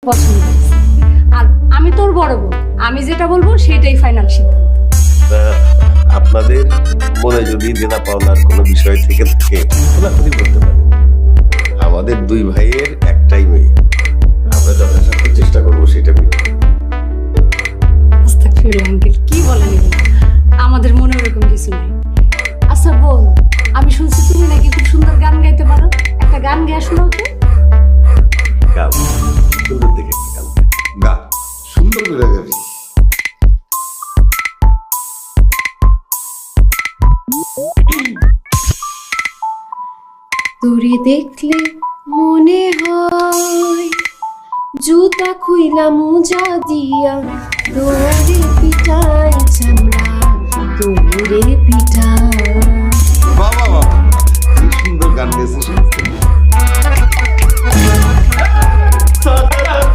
পছন্দ হয়েছে। আর আমি তোর বড় বোন, আমি যেটা বলবো সেটাই ফাইনাল সিদ্ধান্ত। তা আপনাদের মনে যদি দেনা পাওনার কোনো বিষয় থেকে থাকে খোলাখুলি বলতে পারেন। আমাদের দুই ভাইয়ের একটাই মেয়ে, আমরা যথাসাধ্য চেষ্টা করবো সেটা মিটিয়ে। আস্তাগফিরুল্লাহ আঙ্কেল, কি বলেন এগুলো? আমাদের মনে ওরকম কিছু নাই। আচ্ছা বোন, আমি শুনছি তুমি নাকি খুব সুন্দর গান গাইতে পারো, একটা গান গেয়ে শোনাও তো। গাও, সুন্দর দেখে একটা গান গাও। গা সুন্দর করে গাবি। তোরে দেখলে মনে হয় জুতা খুইলা মোজা দিয়া তোরে পিটাই চামড়া তোরে পিটাই। বাবা বাবা কি সুন্দর গান গেছে সে।